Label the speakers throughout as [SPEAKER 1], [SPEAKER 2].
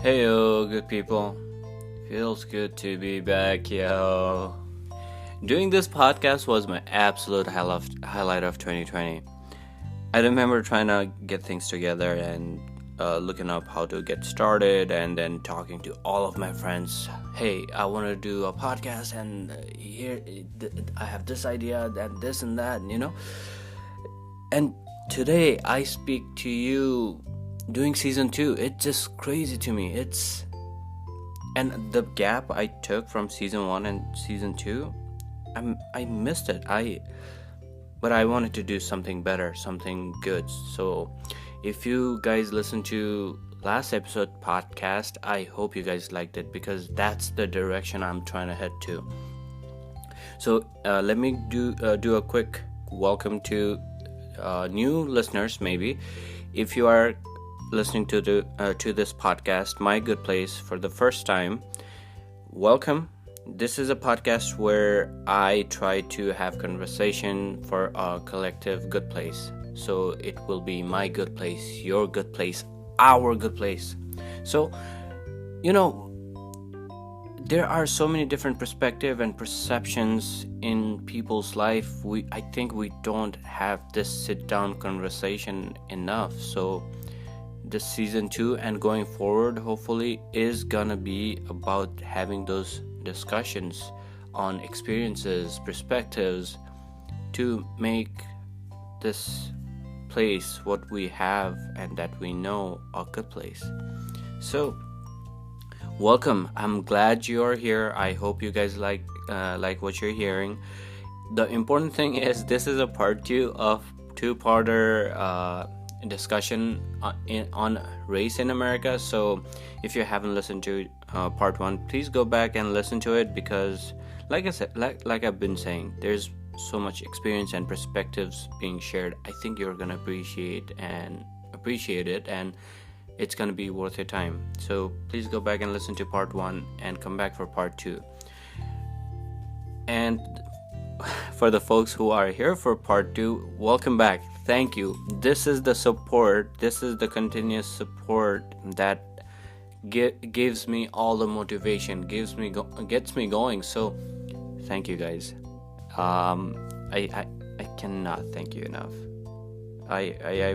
[SPEAKER 1] Hey yo, good people. Feels good to be back, yo. Doing this podcast was my absolute highlight of 2020. I remember trying to get things together and looking up how to get started and then talking to all of my friends. Hey, I want to do a podcast and here I have this idea and this and that, And today I speak to you doing season 2. It's just crazy to me. And the gap I took from season 1 and season 2, I missed it. But I wanted to do something better, something good. So if you guys listen to last episode podcast, I hope you guys liked it because that's the direction I'm trying to head to. So let me do a quick welcome to new listeners. Maybe if you are listening to this podcast, My Good Place, for the first time, welcome. This is a podcast where I try to have conversation for a collective good place. So it will be my good place, your good place, our good place. So, there are so many different perspectives and perceptions in people's life. I think we don't have this sit-down conversation enough. So this season 2 and going forward hopefully is gonna be about having those discussions on experiences, perspectives, to make this place what we have and that we know a good place. So welcome. I'm glad you are here. I hope you guys like what you're hearing. The important thing is this is a part 2 of two-parter discussion on race in America. So if you haven't listened to part 1, please go back and listen to it because like I said, like I've been saying, there's so much experience and perspectives being shared. I think you're gonna appreciate it and it's gonna be worth your time. So please go back and listen to part 1 and come back for part 2. And for the folks who are here for part 2, welcome back. Thank you. This is the support. This is the continuous support that gives me all the motivation, gets me going. So thank you guys. I cannot thank you enough. I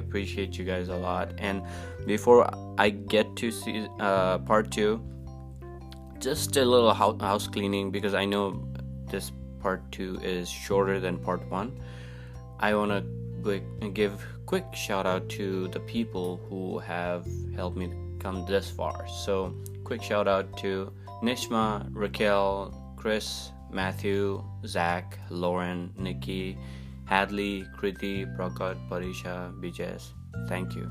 [SPEAKER 1] appreciate you guys a lot. And before I get to see part 2, just a little house cleaning because I know this part 2 is shorter than part 1. I want to give quick shout out to the people who have helped me come this far. So quick shout out to Nishma, Raquel, Chris, Matthew, Zach, Lauren, Nikki, Hadley, Kriti, Prakat, Parisha, Bijes. Thank you.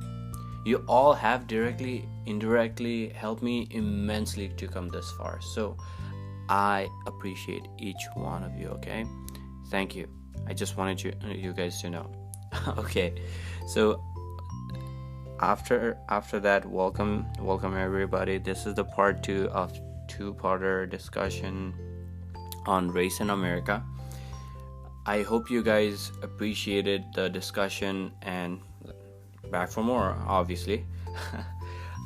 [SPEAKER 1] You all have directly, indirectly helped me immensely to come this far. So I appreciate each one of you, okay? Thank you. I just wanted you guys to know. Okay. So after that, welcome everybody. This is the part 2 of two-parter discussion on race in America. I hope you guys appreciated the discussion and back for more, obviously.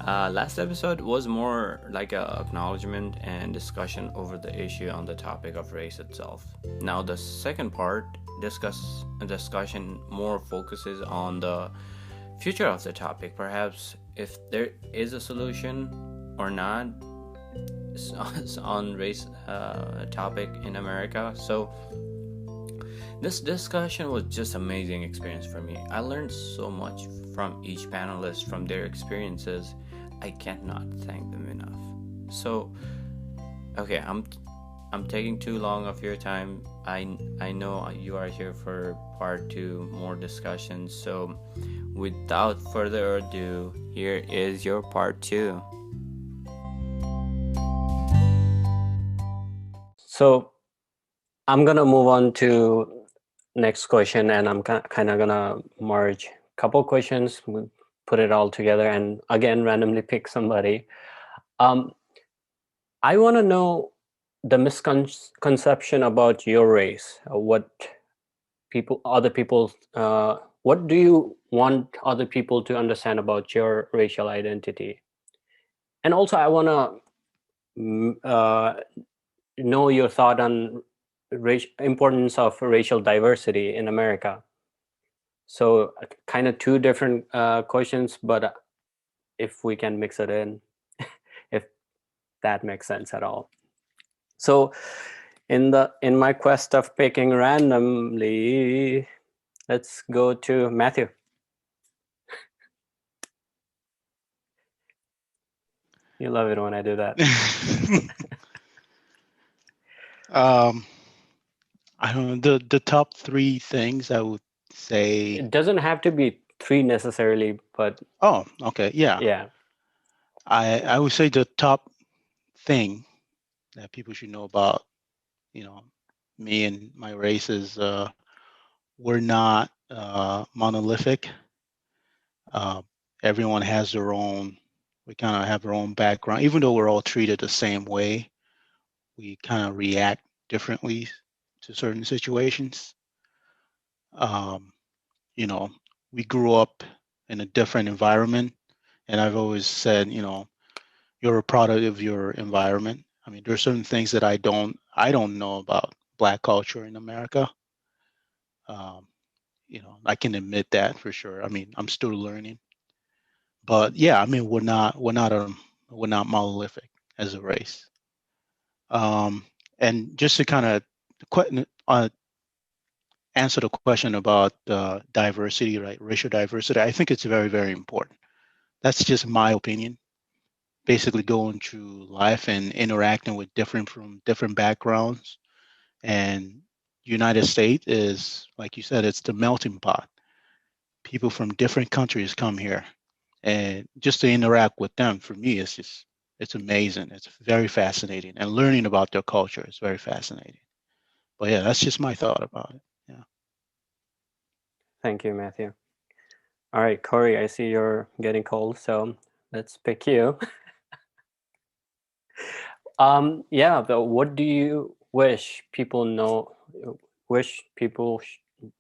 [SPEAKER 1] Last episode was more like a acknowledgement and discussion over the issue on the topic of race itself. Now the second part discussion more focuses on the future of the topic, perhaps if there is a solution or not on race topic in America. So this discussion was just amazing experience for me. I learned so much from each panelist, from their experiences. I cannot thank them enough. So, okay, I'm taking too long of your time. I know you are here for part 2, more discussions. So, without further ado, here is your part 2. So, I'm gonna move on to next question, and I'm kind of gonna merge a couple questions, put it all together, and again randomly pick somebody. I want to know the misconception about your race. What do you want other people to understand about your racial identity? And also, I want to know your thought on importance of racial diversity in America. So kind of two different questions, but if we can mix it in, if that makes sense at all. So in my quest of picking randomly, let's go to Matthew. You love it when I do that.
[SPEAKER 2] I don't know, the top three things I would say.
[SPEAKER 1] It doesn't have to be three necessarily, but
[SPEAKER 2] Oh, okay, yeah.
[SPEAKER 1] yeah.
[SPEAKER 2] I would say the top thing that people should know about, you know, me and my race is we're not monolithic. Uh, Everyone has their own. We kind of have our own background, even though we're all treated the same way. We kind of react differently to certain situations. Um, you know, we grew up in a different environment, and I've always said, you're a product of your environment. I mean, there's certain things that I don't know about Black culture in America. Um, I can admit that for sure. I mean, I'm still learning, but yeah, I mean, we're not monolithic as a race. Um, and just to kind of answer the question about diversity, right? Racial diversity, I think it's very, very important. That's just my opinion. Basically, going through life and interacting with different from different backgrounds. And United States is, like you said, it's the melting pot. People from different countries come here, and just to interact with them, for me, it's amazing. It's very fascinating, and learning about their culture is very fascinating. But yeah, that's just my thought about it. Yeah.
[SPEAKER 1] Thank you, Matthew. All right, Corey, I see you're getting cold, so let's pick you. Yeah, but what do you wish people know? Wish people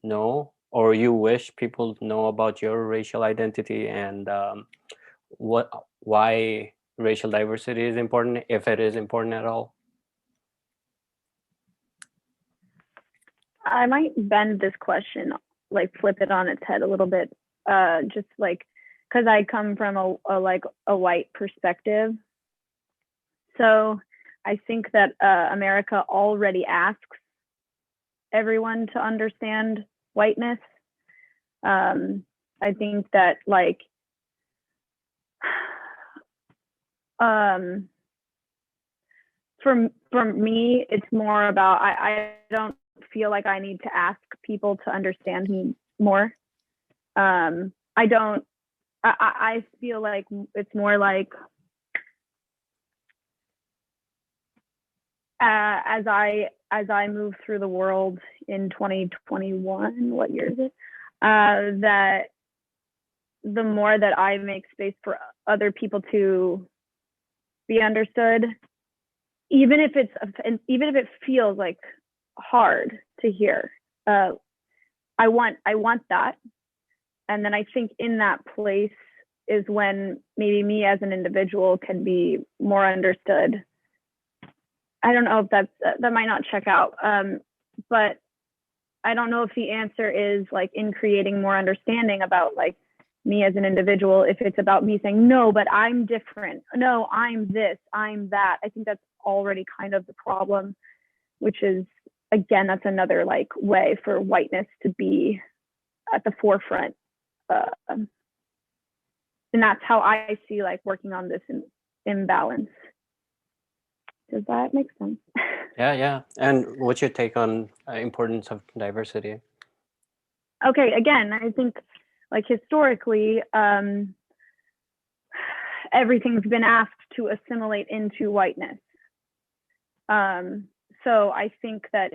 [SPEAKER 1] know, or you wish people know about your racial identity and why racial diversity is important, if it is important at all?
[SPEAKER 3] I might bend this question, like flip it on its head a little bit, just like because I come from a white perspective. So I think that America already asks everyone to understand whiteness. I think that um, for me, it's more about I don't feel like I need to ask people to understand me more. I don't. I feel like it's more like as I move through the world in 2021, what year is it? That the more that I make space for other people to be understood, even if it feels like hard to hear, I want that, and then I think in that place is when maybe me as an individual can be more understood. I don't know if that might not check out, but I don't know if the answer is like in creating more understanding about like me as an individual, if it's about me saying, no, but I'm different. No, I'm this, I'm that. I think that's already kind of the problem, which is, again, that's another like way for whiteness to be at the forefront. And that's how I see like working on this imbalance. Does that make sense?
[SPEAKER 1] Yeah. And what's your take on importance of diversity?
[SPEAKER 3] Okay, again, I think like historically, everything's been asked to assimilate into whiteness. So I think that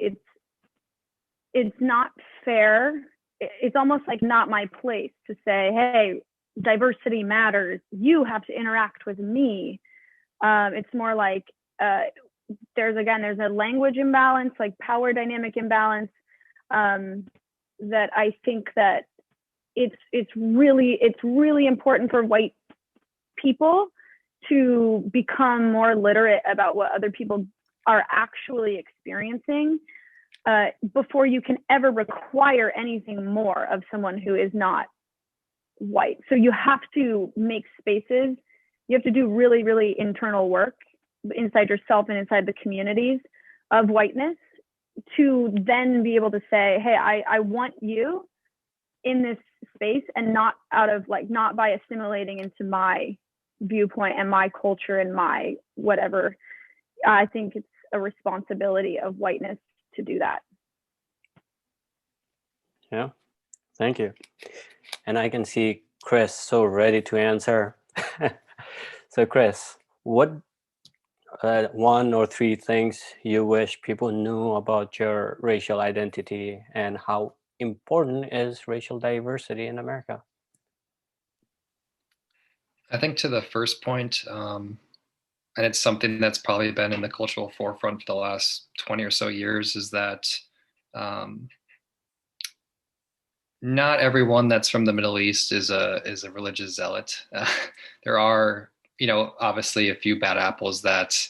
[SPEAKER 3] it's not fair. It's almost like not my place to say, hey, diversity matters. You have to interact with me. It's more like there's a language imbalance, like power dynamic imbalance, that I think that it's really important for white people to become more literate about what other people are actually experiencing before you can ever require anything more of someone who is not white. So you have to make spaces. You have to do really, really internal work inside yourself and inside the communities of whiteness to then be able to say, hey, I want you in this space, and not out of like, not by assimilating into my viewpoint and my culture and my whatever. I think it's a responsibility of whiteness to do that.
[SPEAKER 1] Yeah, thank you. And I can see Chris so ready to answer. So Chris, what one or three things you wish people knew about your racial identity, and how important is racial diversity in America?
[SPEAKER 4] I think to the first point, and it's something that's probably been in the cultural forefront for the last 20 or so years, is that not everyone that's from the Middle East is a religious zealot. There are, obviously a few bad apples that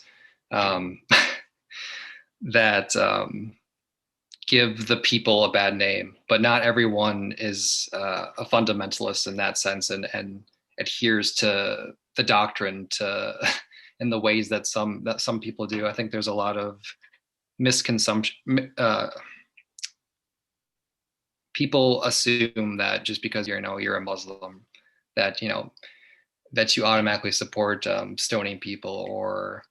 [SPEAKER 4] that give the people a bad name, but not everyone is a fundamentalist in that sense, and adheres to the doctrine in the ways that some people do. I think there's a lot of misconception. People assume that just because you're a Muslim, that that you automatically support stoning people, or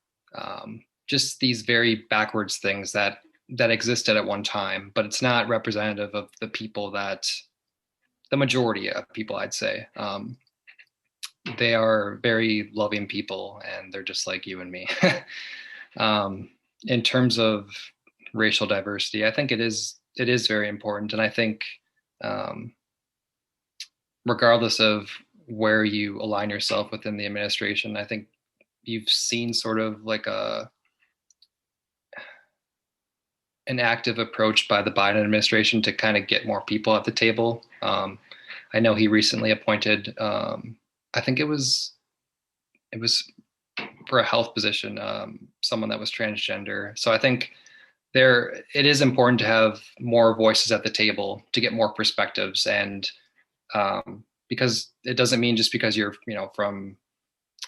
[SPEAKER 4] just these very backwards things that existed at one time, but it's not representative of the people, that the majority of people, I'd say. They are very loving people, and they're just like you and me. In terms of racial diversity, I think it is very important. And I think regardless of where you align yourself within the administration, I think you've seen sort of like an active approach by the Biden administration to kind of get more people at the table. I know he recently appointed, I think it was for a health position, someone that was transgender. So I think it is important to have more voices at the table to get more perspectives, and because it doesn't mean just because you're from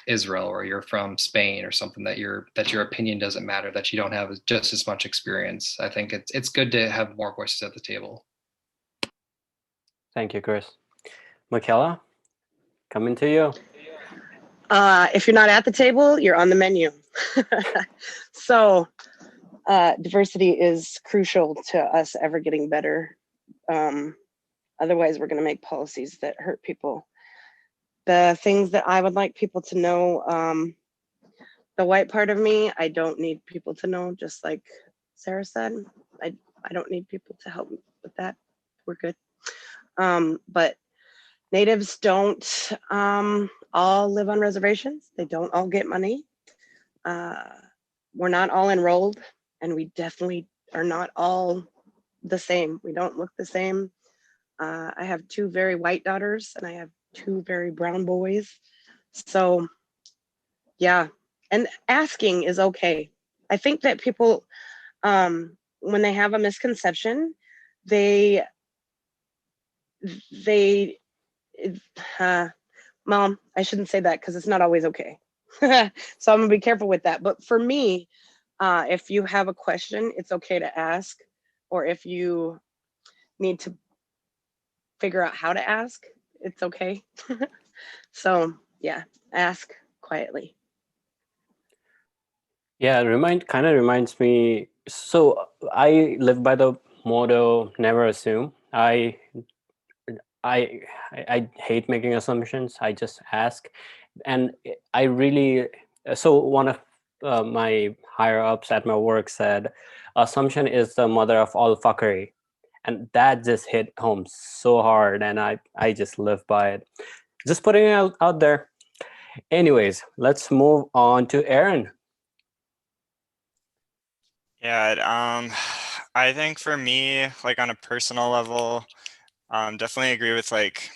[SPEAKER 4] Israel or you're from Spain or something that your opinion doesn't matter, that you don't have just as much experience. I think it's good to have more voices at the table.
[SPEAKER 1] Thank you, Chris. Michaela, coming to you.
[SPEAKER 5] If you're not at the table, you're on the menu. So diversity is crucial to us ever getting better. Otherwise, we're going to make policies that hurt people. The things that I would like people to know, the white part of me, I don't need people to know, just like Sarah said. I don't need people to help me with that. We're good. But natives don't all live on reservations. They don't all get money. We're not all enrolled, and we definitely are not all the same. We don't look the same. I have two very white daughters, and I have two very brown boys. So yeah, and asking is okay. I think that people, when they have a misconception, Mom, I shouldn't say that because it's not always okay. So I'm gonna be careful with that. But for me, if you have a question, it's okay to ask, or if you need to figure out how to ask, it's okay. So yeah, ask quietly.
[SPEAKER 1] Yeah, kind of reminds me. So I live by the motto, never assume. I hate making assumptions. I just ask, and I really. So one of my higher ups at my work said, "Assumption is the mother of all fuckery," and that just hit home so hard, and I just live by it. Just putting it out there. Anyways, let's move on to Aaron.
[SPEAKER 6] Yeah, I think for me, like on a personal level, definitely agree with like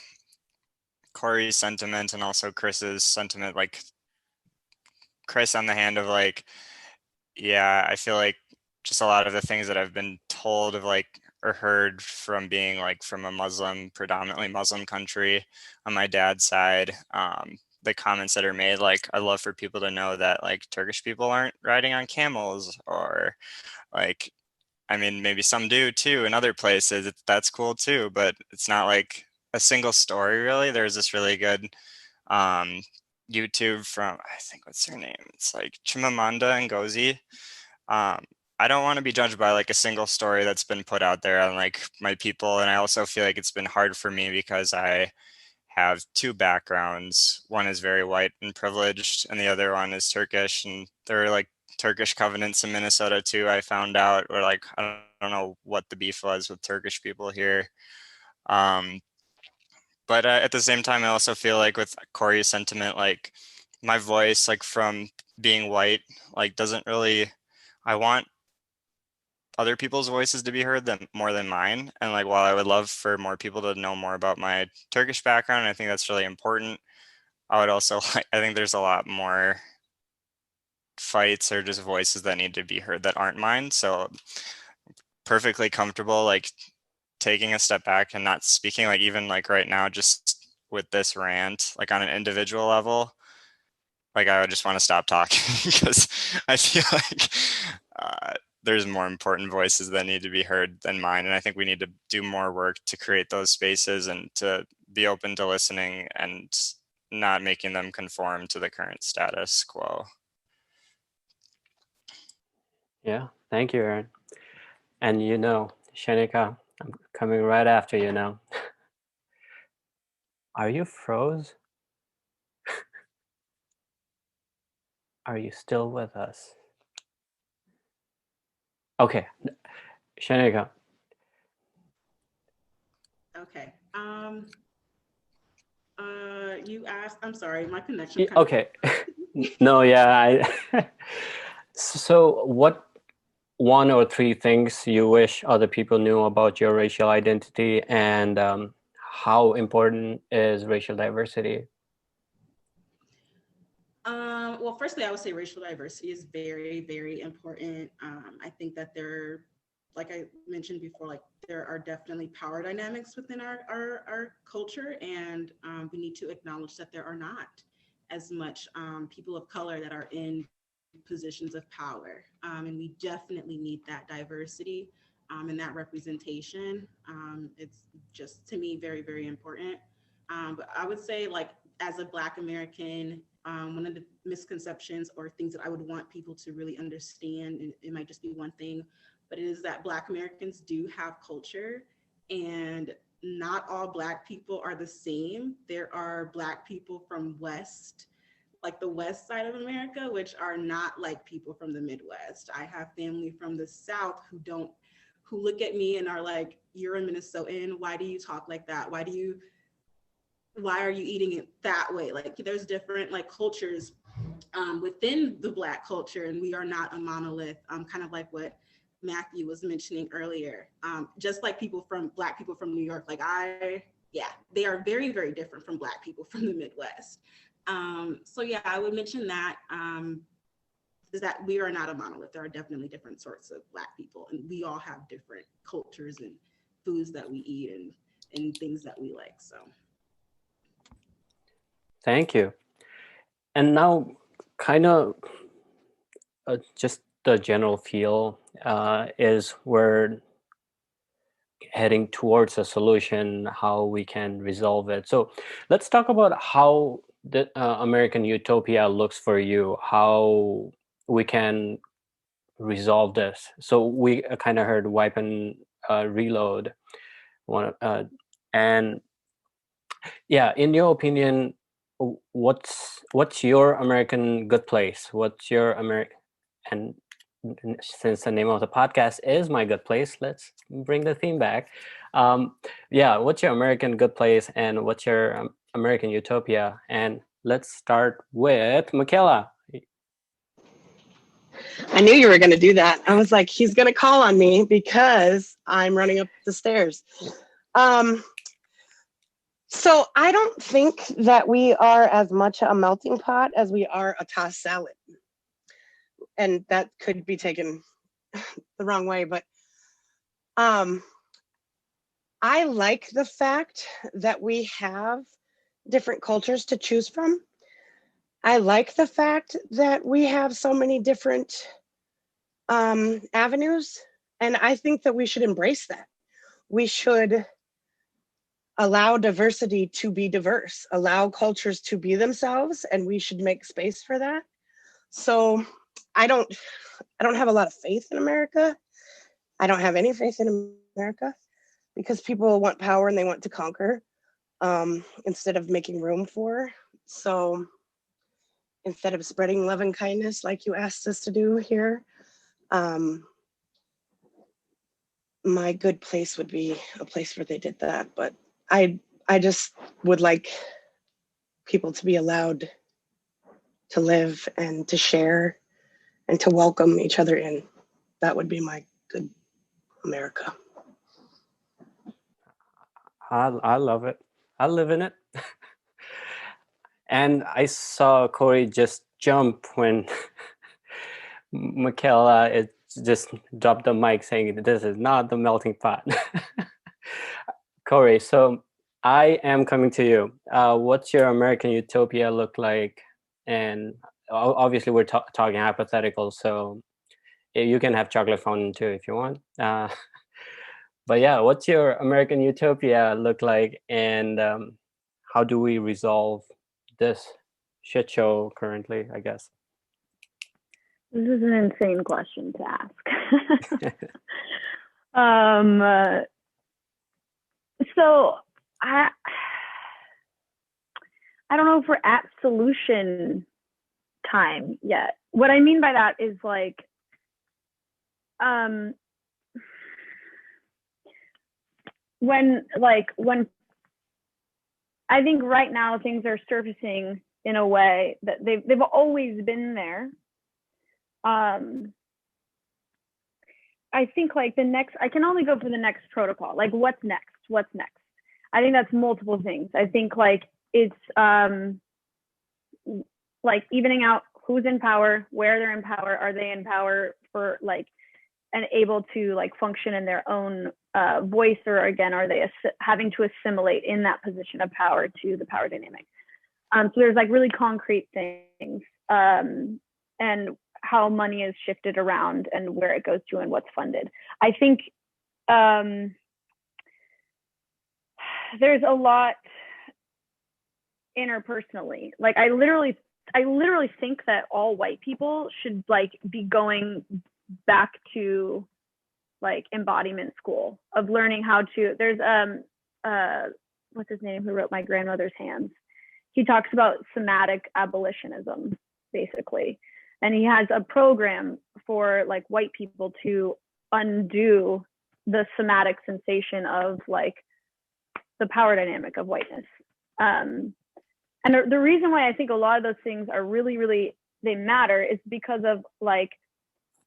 [SPEAKER 6] Corey's sentiment and also Chris's sentiment. Like Chris on the hand of like, yeah, I feel like just a lot of the things that I've been told of like or heard from being like from a Muslim, predominantly Muslim country on my dad's side, the comments that are made, like, I'd love for people to know that like Turkish people aren't riding on camels, or like, I mean, maybe some do too in other places. That's cool too, but it's not like a single story really. There's this really good um, YouTube from, I think, what's her name? It's like Chimamanda Ngozi. Um, I don't want to be judged by like a single story that's been put out there on like my people. And I also feel like it's been hard for me because I have two backgrounds. One is very white and privileged, and the other one is Turkish. And there are like Turkish covenants in Minnesota too. I found out, or like, I don't know what the beef was with Turkish people here. Um, but at the same time, I also feel like with Corey's sentiment, like my voice, like from being white, like doesn't really, I want other people's voices to be heard than more than mine. And like, while I would love for more people to know more about my Turkish background, I think that's really important. I would also like, I think there's a lot more fights or just voices that need to be heard that aren't mine. So perfectly comfortable, like taking a step back and not speaking, like even like right now, just with this rant, like on an individual level, like I would just want to stop talking because I feel like there's more important voices that need to be heard than mine. And I think we need to do more work to create those spaces and to be open to listening and not making them conform to the current status quo.
[SPEAKER 1] Yeah, thank you, Aaron. And Shanika, I'm coming right after you now. Are you froze? Are you still with us? Okay, Shanika.
[SPEAKER 7] Okay. You asked. I'm sorry, my connection.
[SPEAKER 1] Yeah, okay. No, yeah. So, what one or three things you wish other people knew about your racial identity, and how important is racial diversity?
[SPEAKER 7] Well, firstly, I would say racial diversity is very, very important. I think that like I mentioned before, like there are definitely power dynamics within our culture, and we need to acknowledge that there are not as much people of color that are in positions of power, and we definitely need that diversity and that representation. It's just, to me, very, very important. But I would say, like, as a Black American, one of the misconceptions or things that I would want people to really understand, and it might just be one thing, but it is that Black Americans do have culture, and not all Black people are the same. There are Black people from like the West side of America, which are not like people from the Midwest. I have family from the South who look at me and are like, "You're a Minnesotan. Why do you talk like that? Why are you eating it that way?" Like, there's different like cultures within the Black culture, and we are not a monolith, kind of like what Matthew was mentioning earlier. Just like Black people from New York, they are very, very different from Black people from the Midwest. So yeah, I would mention that, is that we are not a monolith. There are definitely different sorts of Black people, and we all have different cultures and foods that we eat and things that we like, so.
[SPEAKER 1] Thank you. And now, kind of just the general feel is we're heading towards a solution, how we can resolve it. So let's talk about how the American utopia looks for you, how we can resolve this. So we kind of heard wipe and reload. And yeah, in your opinion, what's your American good place? What's your and since the name of the podcast is My Good Place, let's bring the theme back. Yeah, what's your American good place and what's your American utopia? And let's start with Michaela.
[SPEAKER 5] I knew you were going to do that. I was like, he's going to call on me because I'm running up the stairs. So I don't think that we are as much a melting pot as we are a tossed salad. And that could be taken the wrong way, but I like the fact that we have different cultures to choose from. I like the fact that we have so many different avenues, and I think that we should embrace that. We should allow diversity to be diverse, allow cultures to be themselves, and we should make space for that. So I don't have a lot of faith in America. I don't have any faith in America because people want power and they want to conquer instead of making room for. So instead of spreading love and kindness like you asked us to do here, my good place would be a place where they did that. But I just would like people to be allowed to live and to share and to welcome each other in. That would be my good America.
[SPEAKER 1] I love it. I live in it. And I saw Corey just jump when Michaela just dropped the mic saying, this is not the melting pot. Corey, so I am coming to you. What's your American utopia look like? And obviously we're talking hypothetical, so you can have chocolate fountain too if you want. But yeah, what's your American utopia look like? And how do we resolve this shit show currently, I guess?
[SPEAKER 3] This is an insane question to ask. So I don't know if we're at solution time yet. What I mean by that is like, when I think right now things are surfacing in a way that they've always been there. I think like the next, I can only go for the next protocol. Like what's next? What's next? I think that's multiple things. I think like it's like evening out who's in power, where they're in power, are they in power for like, and able to like function in their own voice, or again, are they having to assimilate in that position of power to the power dynamic? So there's like really concrete things, and how money is shifted around and where it goes to and what's funded. I think there's a lot interpersonally. Like I literally think that all white people should like be going back to like embodiment school of learning how to, there's what's his name who wrote My Grandmother's Hands. He talks about somatic abolitionism basically, and he has a program for like white people to undo the somatic sensation of like the power dynamic of whiteness. And the reason why I think a lot of those things are really they matter is because of like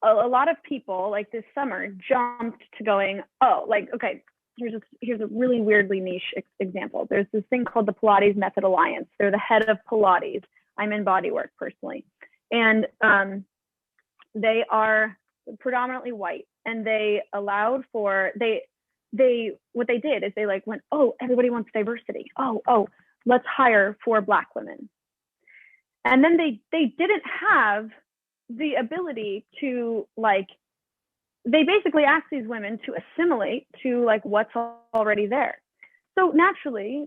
[SPEAKER 3] a lot of people like this summer jumped to going, oh, like, okay, here's a really weirdly niche example. There's this thing called the Pilates Method Alliance. They're the head of Pilates. I'm in bodywork personally. And they are predominantly white, and they allowed for, what they did is they like went, oh, everybody wants diversity. Oh, let's hire 4 Black women. And then they didn't have the ability to like, they basically asked these women to assimilate to like what's already there. So naturally,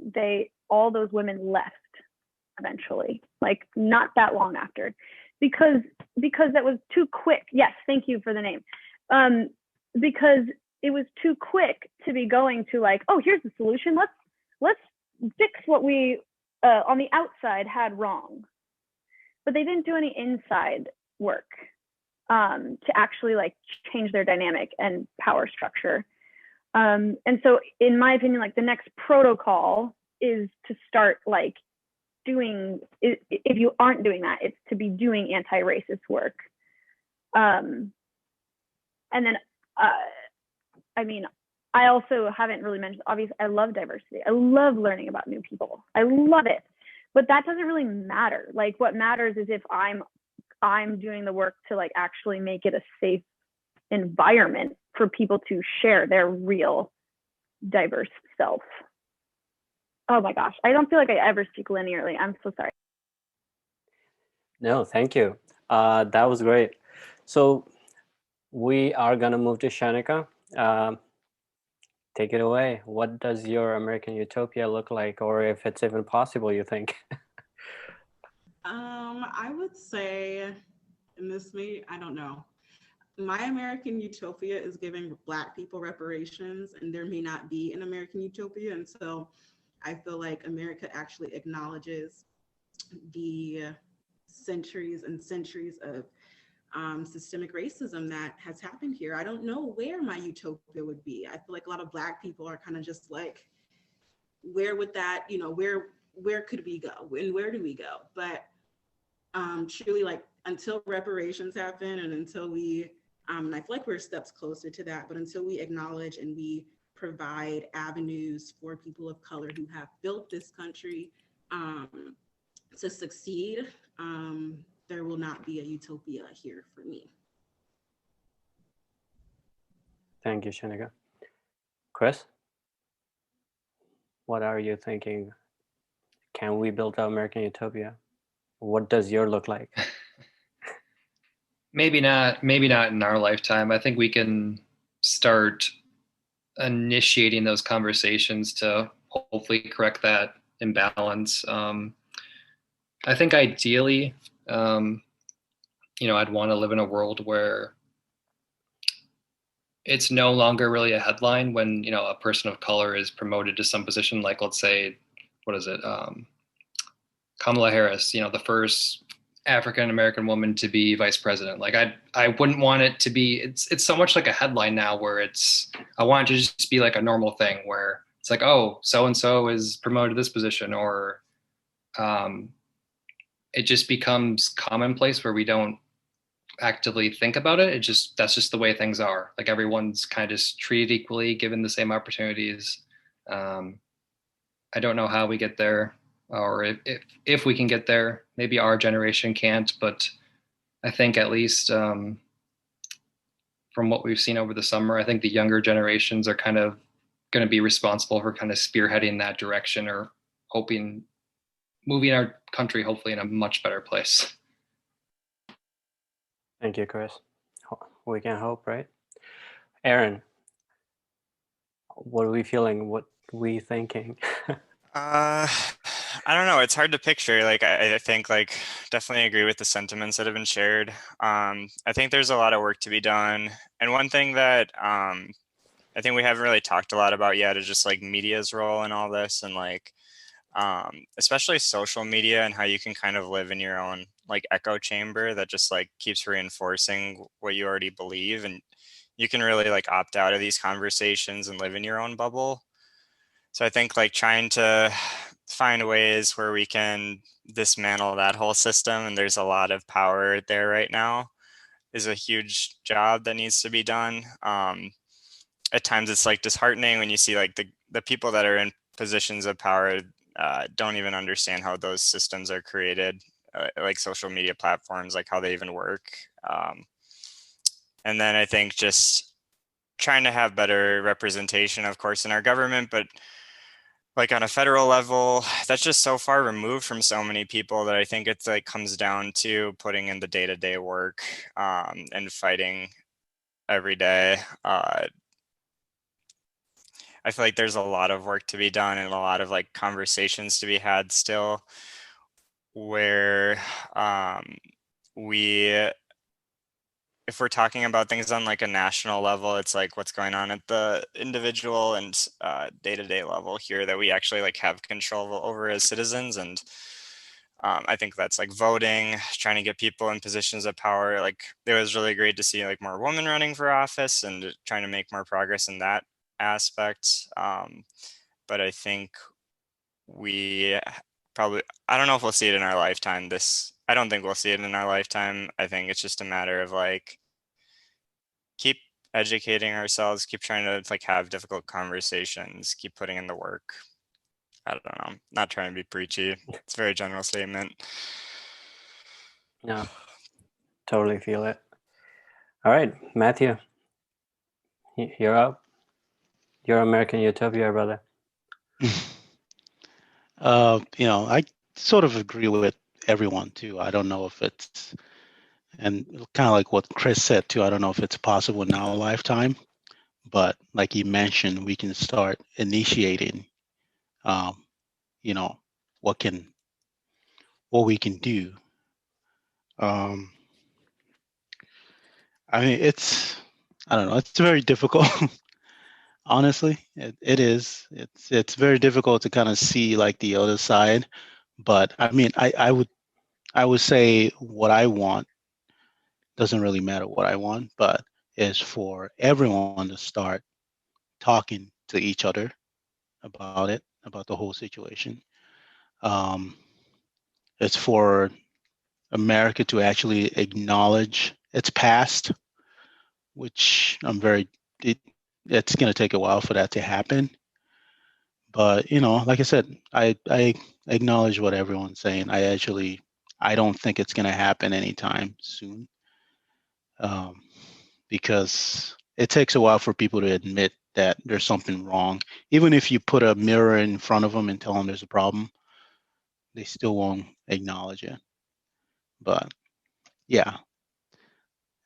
[SPEAKER 3] all those women left eventually, like not that long after, because that was too quick. Yes, thank you for the name. Because it was too quick to be going to like, oh, here's the solution. Let's fix what we on the outside had wrong. But they didn't do any inside work to actually like change their dynamic and power structure. And so in my opinion, like the next protocol is to start like doing, if you aren't doing that, it's to be doing anti-racist work. And then, I mean, I also haven't really mentioned, obviously, I love diversity. I love learning about new people. I love it. But that doesn't really matter. Like, what matters is if I'm doing the work to like actually make it a safe environment for people to share their real diverse self. Oh my gosh, I don't feel like I ever speak linearly. I'm so sorry.
[SPEAKER 1] No, thank you. That was great. So we are gonna move to Shanika. Take it away. What does your American utopia look like, or if it's even possible, you think?
[SPEAKER 7] I would say, and this may, I don't know. My American utopia is giving Black people reparations, and there may not be an American utopia until I feel like America actually acknowledges the centuries and centuries of systemic racism that has happened here. I don't know where my utopia would be. I feel like a lot of Black people are kind of just like, where would that, where could we go and where do we go? But truly, like, until reparations happen and until we, and I feel like we're steps closer to that, but until we acknowledge and we provide avenues for people of color who have built this country to succeed, there will not be a utopia here for me.
[SPEAKER 1] Thank you, Shanika. Chris, what are you thinking? Can we build an American utopia? What does your look like?
[SPEAKER 4] Maybe not in our lifetime. I think we can start initiating those conversations to hopefully correct that imbalance. I think ideally, I'd want to live in a world where it's no longer really a headline when, a person of color is promoted to some position, like, let's say, what is it? Kamala Harris, the first African American woman to be vice president. Like, I wouldn't want it to be, it's so much like a headline now where I want it to just be like a normal thing where it's like, oh, so-and-so is promoted to this position, or it just becomes commonplace where we don't actively think about it. That's just the way things are. Like, everyone's kind of treated equally, given the same opportunities. I don't know how we get there, or if we can get there. Maybe our generation can't, but I think at least from what we've seen over the summer, I think the younger generations are kind of going to be responsible for kind of spearheading that direction, or moving our country hopefully in a much better place.
[SPEAKER 1] Thank you, Chris. We can hope, right? Aaron, what are we feeling? What are we thinking?
[SPEAKER 6] I don't know. It's hard to picture. Like, I think, like, definitely agree with the sentiments that have been shared. I think there's a lot of work to be done. And one thing that I think we haven't really talked a lot about yet is just like media's role in all this, and like especially social media, and how you can kind of live in your own like echo chamber that just like keeps reinforcing what you already believe, and you can really like opt out of these conversations and live in your own bubble. So I think like trying to find ways where we can dismantle that whole system, and there's a lot of power there right now, is a huge job that needs to be done. At times it's like disheartening when you see like the people that are in positions of power don't even understand how those systems are created, like social media platforms, like how they even work. And then I think just trying to have better representation, of course, in our government, but like on a federal level, that's just so far removed from so many people that I think it's like comes down to putting in the day-to-day work and fighting every day. I feel like there's a lot of work to be done and a lot of like conversations to be had still, where if we're talking about things on like a national level, it's like what's going on at the individual and day-to-day level here that we actually like have control over as citizens. And I think that's like voting, trying to get people in positions of power. Like, it was really great to see like more women running for office and trying to make more progress in that aspect. But I think we probably, I don't know if we'll see it in our lifetime. I don't think we'll see it in our lifetime. I think it's just a matter of like keep educating ourselves, keep trying to like have difficult conversations, keep putting in the work. I don't know. Not trying to be preachy. It's a very general statement.
[SPEAKER 8] Yeah, totally feel it. All right, Matthew, you're up. You're American Utopia, brother.
[SPEAKER 2] I sort of agree with everyone too. I don't know if it's, and kind of like what Chris said too, I don't know if it's possible in our lifetime, but like you mentioned, we can start initiating, um, you know, what we can do. Um, I mean, I don't know, it's very difficult. Honestly, it is. It's very difficult to kind of see like the other side. But I mean, I would say what I want doesn't really matter what I want, but is for everyone to start talking to each other about it, about the whole situation. Um, it's for America to actually acknowledge its past, which it's going to take a while for that to happen. But like I said, I acknowledge what everyone's saying. I don't think it's going to happen anytime soon, um, because it takes a while for people to admit that there's something wrong. Even if you put a mirror in front of them and tell them there's a problem, they still won't acknowledge it. But yeah,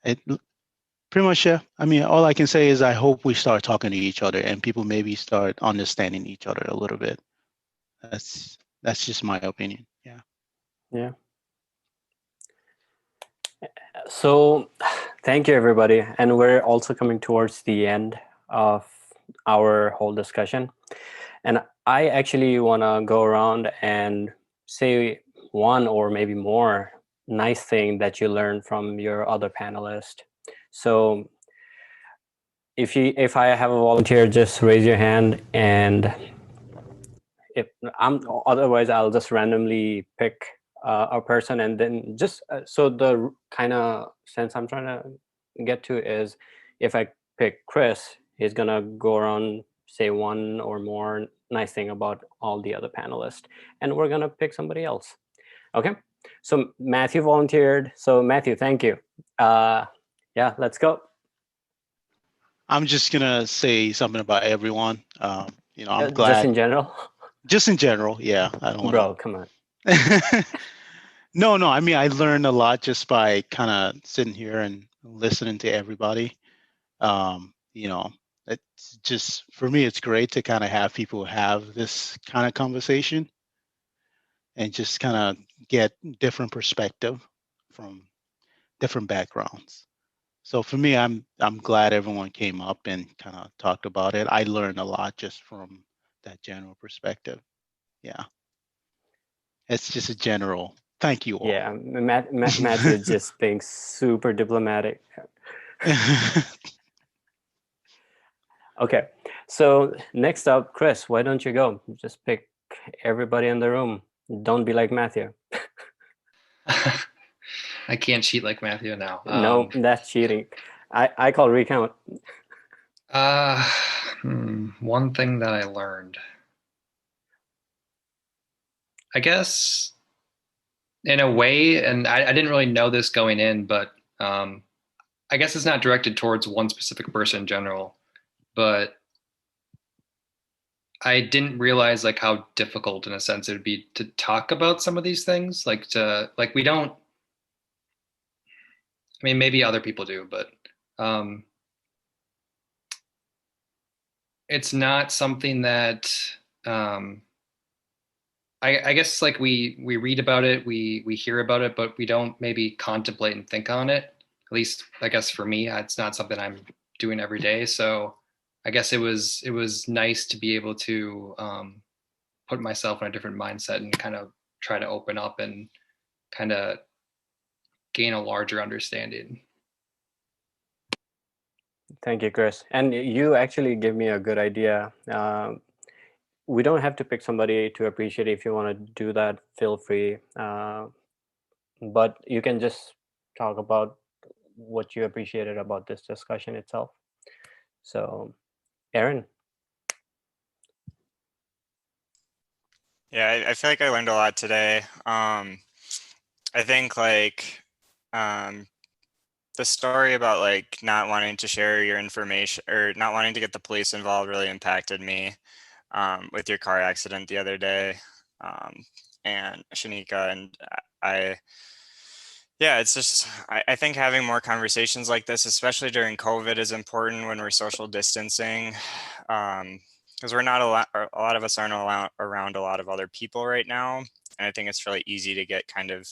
[SPEAKER 2] it pretty much, yeah. I mean, all I can say is I hope we start talking to each other and people maybe start understanding each other a little bit. That's just my opinion. Yeah.
[SPEAKER 8] Yeah. So, thank you, everybody. And we're also coming towards the end of our whole discussion. And I actually want to go around and say one or maybe more nice thing that you learned from your other panelists. So, if I have a volunteer, just raise your hand, and if I'm otherwise I'll just randomly pick a person, and then just so the kind of sense I'm trying to get to is if I pick Chris, he's gonna go around, say one or more nice thing about all the other panelists, and we're gonna pick somebody else. Okay, so Matthew volunteered, so Matthew, thank you. Yeah, let's go.
[SPEAKER 2] I'm just gonna say something about everyone. I'm
[SPEAKER 8] Just
[SPEAKER 2] glad.
[SPEAKER 8] in general.
[SPEAKER 2] Just in general, yeah. I don't want
[SPEAKER 8] Bro, come on.
[SPEAKER 2] to. No. I mean, I learned a lot just by kind of sitting here and listening to everybody. You know, it's just for me, it's great to kind of have people have this kind of conversation and just kind of get different perspective from different backgrounds. So for me, I'm glad everyone came up and kind of talked about it. I learned a lot just from that general perspective. Yeah, it's just a general. Thank you all.
[SPEAKER 8] Yeah, Matthew is just being super diplomatic. Okay, so next up, Chris, why don't you go? Just pick everybody in the room. Don't be like Matthew.
[SPEAKER 4] I can't cheat like Matthew now.
[SPEAKER 8] No, that's cheating. I call recount.
[SPEAKER 4] Uh, one thing that I learned, I guess, in a way, and I didn't really know this going in, but I guess it's not directed towards one specific person in general, but I didn't realize like how difficult in a sense it would be to talk about some of these things. We don't, I mean, maybe other people do, but um, it's not something that um, I guess like we read about it, we hear about it, but we don't maybe contemplate and think on it. At least I guess for me, it's not something I'm doing every day. So I guess it was nice to be able to put myself in a different mindset and kind of try to open up and kind of gain a larger understanding.
[SPEAKER 8] Thank you, Chris. And you actually give me a good idea. We don't have to pick somebody to appreciate. If you want to do that, feel free. But you can just talk about what you appreciated about this discussion itself. So, Aaron.
[SPEAKER 6] Yeah, I feel like I learned a lot today. I think like um, the story about like not wanting to share your information or not wanting to get the police involved really impacted me with your car accident the other day, and Shanika, and I yeah, it's just I think having more conversations like this, especially during COVID, is important when we're social distancing, because we're not a lot of us aren't around a lot of other people right now, and I think it's really easy to get kind of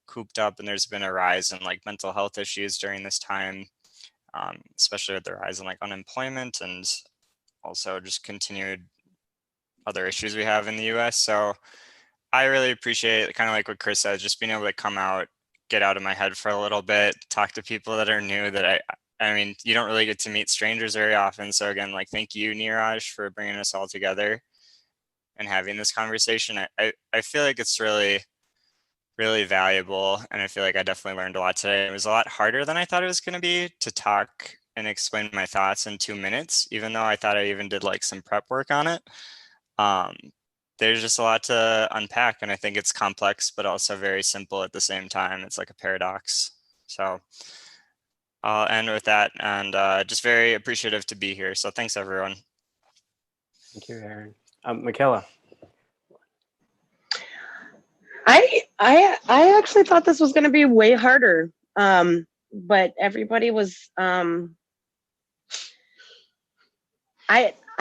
[SPEAKER 6] cooped up. And there's been a rise in like mental health issues during this time, especially with the rise in like unemployment and also just continued other issues we have in the U.S. So I really appreciate kind of like what Chris said, just being able to come out, get out of my head for a little bit, talk to people that are new that I mean, you don't really get to meet strangers very often. So again, like, thank you, Neeraj, for bringing us all together and having this conversation. I feel like it's really, really valuable. And I feel like I definitely learned a lot today. It was a lot harder than I thought it was going to be to talk and explain my thoughts in 2 minutes, even though I thought I even did like some prep work on it. Um, there's just a lot to unpack, and I think it's complex, but also very simple at the same time. It's like a paradox. So I'll end with that, and just very appreciative to be here. So thanks, everyone.
[SPEAKER 8] Thank you, Aaron. Michaela.
[SPEAKER 5] I actually thought this was going to be way harder, but everybody was.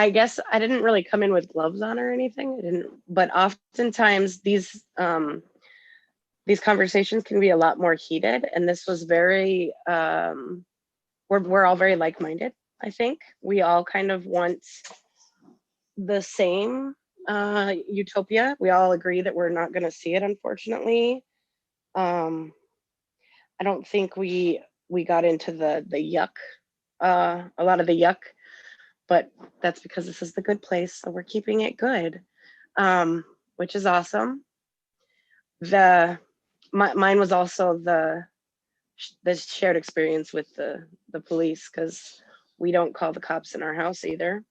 [SPEAKER 5] I guess I didn't really come in with gloves on or anything. I didn't, but oftentimes these conversations can be a lot more heated, and this was very. We're all very like-minded. I think we all kind of want the same utopia. We all agree that we're not going to see it, unfortunately. I don't think we got into the yuck, a lot of the yuck, but that's because this is the good place, so we're keeping it good, which is awesome. Mine was also the shared experience with the police, because we don't call the cops in our house either.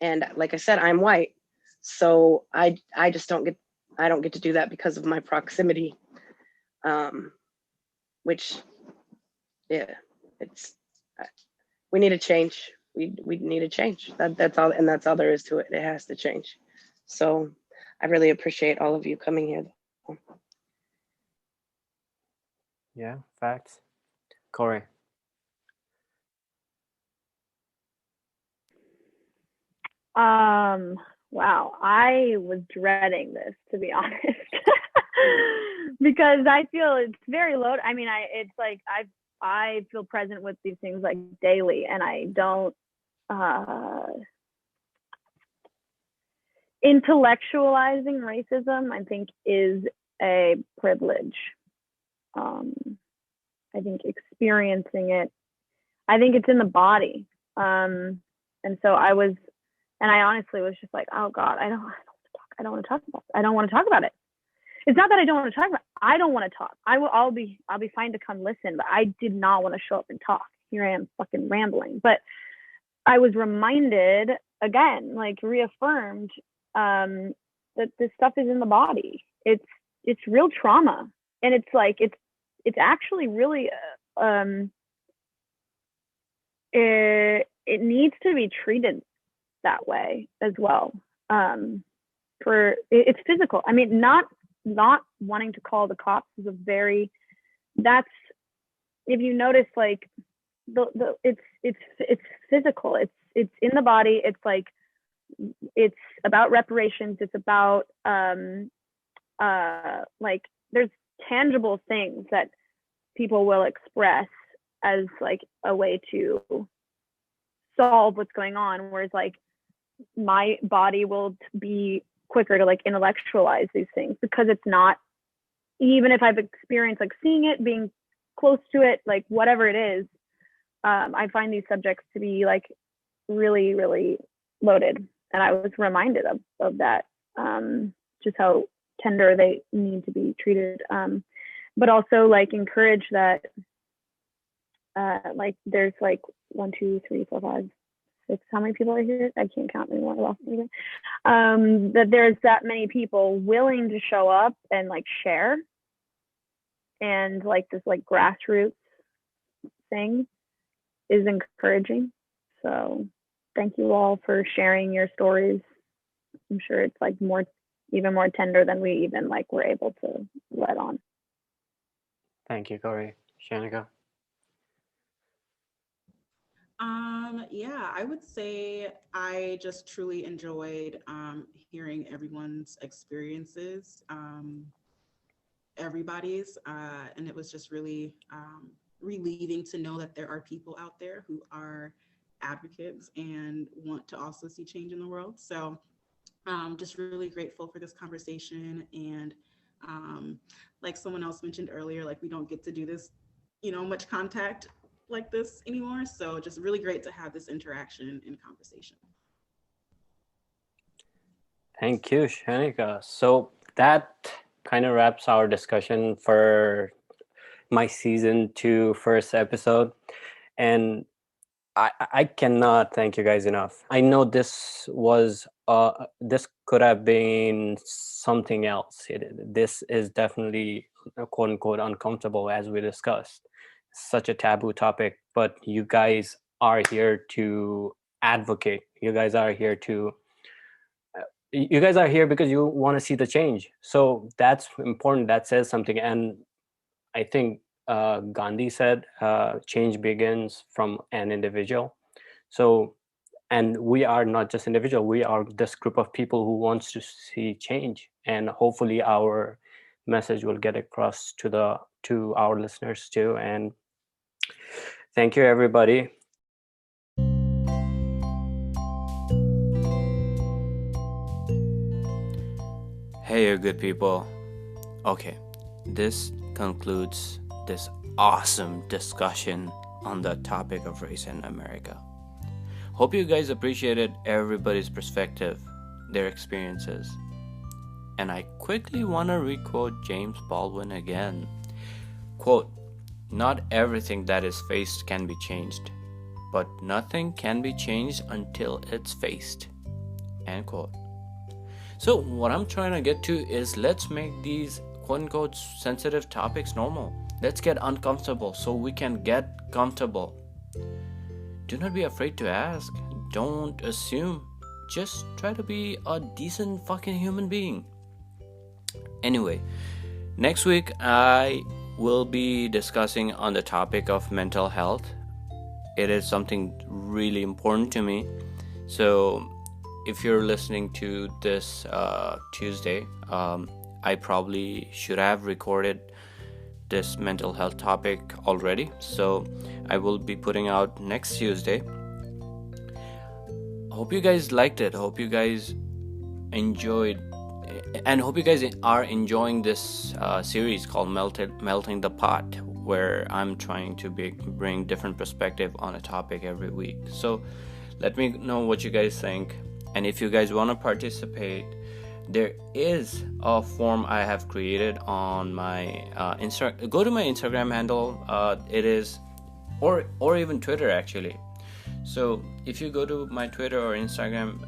[SPEAKER 5] And like I said, I'm white, so I just don't get to do that because of my proximity, which, yeah, it's we need a change. We need a change. That's all, and that's all there is to it. It has to change. So I really appreciate all of you coming here.
[SPEAKER 8] Yeah, facts. Corey.
[SPEAKER 3] Wow, I was dreading this, to be honest. Because I feel it's very low. I mean, it's like I feel present with these things like daily, and I don't intellectualizing racism, I think, is a privilege. I think experiencing it, I think it's in the body. And so I honestly was just like, oh God, I don't want to talk about it. I don't want to talk about it. It's not that I don't want to talk about it. I don't want to talk. I'll be fine to come listen, but I did not want to show up and talk. Here I am fucking rambling. But I was reminded again, like reaffirmed, that this stuff is in the body. It's real trauma. And it's like, it's actually really, it needs to be treated that way as well. It's physical. I mean, not wanting to call the cops is that's, if you notice, like it's physical. It's in the body. It's like, it's about reparations. It's about like there's tangible things that people will express as like a way to solve what's going on, whereas like my body will be quicker to like intellectualize these things, because it's not, even if I've experienced like seeing it, being close to it, like whatever it is, I find these subjects to be like really, really loaded. And I was reminded of that, just how tender they need to be treated. But also like encourage that, like there's like 1, 2, 3, 4, 5, how many people are here? I can't count anymore. I lost it again. That there's that many people willing to show up and like share, and like this like grassroots thing is encouraging. So thank you all for sharing your stories. I'm sure it's like even more tender than we even like were able to let on.
[SPEAKER 8] Thank you, Corey. Shanika?
[SPEAKER 7] Yeah, I would say I just truly enjoyed hearing everyone's experiences, everybody's, and it was just really relieving to know that there are people out there who are advocates and want to also see change in the world. So just really grateful for this conversation. And like someone else mentioned earlier, like we don't get to do this, much contact like this anymore. So just really great to have this interaction and conversation.
[SPEAKER 8] Thank you, Shanika. So that kind of wraps our discussion for my season 2 first episode. And I cannot thank you guys enough. I know this could have been something else. This is definitely quote unquote uncomfortable, as we discussed. Such a taboo topic, but you guys are here to advocate. You guys are here because you want to see the change. So that's important. That says something. And I think Gandhi said, change begins from an individual. So, and we are not just individual, we are this group of people who wants to see change. And hopefully our message will get across to our listeners too. And thank you, everybody.
[SPEAKER 1] Hey, you good people. Okay, this concludes this awesome discussion on the topic of race in America. Hope you guys appreciated everybody's perspective, their experiences. And I quickly want to requote James Baldwin again. Quote, "Not everything that is faced can be changed, but nothing can be changed until it's faced." End quote. So what I'm trying to get to is, let's make these quote-unquote sensitive topics normal. Let's get uncomfortable so we can get comfortable. Do not be afraid to ask. Don't assume. Just try to be a decent fucking human being. Anyway, next week I will be discussing on the topic of mental health. It is something really important to me. So if you're listening to this Tuesday, I probably should have recorded this mental health topic already. So I will be putting out next Tuesday. Hope you guys liked it. Hope you guys enjoyed, and hope you guys are enjoying this series called Melting the Pot, where I'm trying to bring different perspective on a topic every week. So let me know what you guys think. And if you guys want to participate, there is a form I have created on my go to my Instagram handle. It is, or even Twitter actually. So if you go to my Twitter or Instagram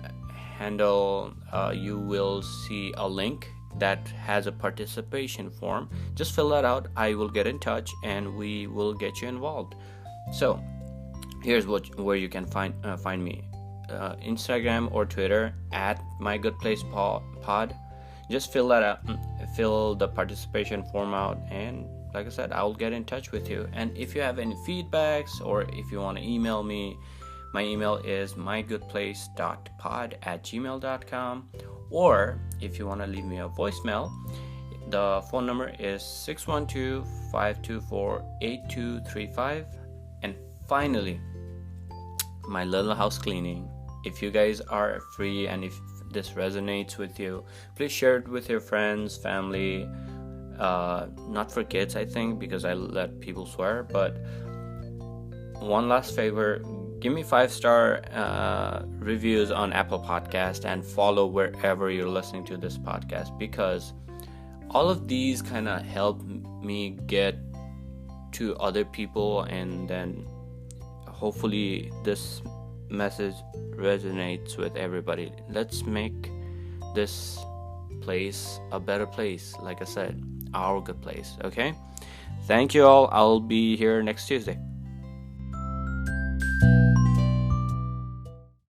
[SPEAKER 1] handle, you will see a link that has a participation form. Just fill that out. I will get in touch and we will get you involved. So here's where you can find me. Instagram or Twitter at mygoodplacepod. Just fill that out, fill the participation form out, and like I said, I'll get in touch with you. And if you have any feedbacks or if you want to email me, my email is mygoodplace.pod@gmail.com. Or if you want to leave me a voicemail, the phone number is 612-524-8235. And finally, my little house cleaning. If you guys are free and if this resonates with you, please share it with your friends, family, not for kids, I think, because I let people swear. But one last favor, give me 5-star reviews on Apple Podcast and follow wherever you're listening to this podcast, because all of these kind of help me get to other people, and then hopefully this message resonates with everybody. Let's make this place a better place. Like I said, our good place. Okay, thank you all. I'll be here next Tuesday.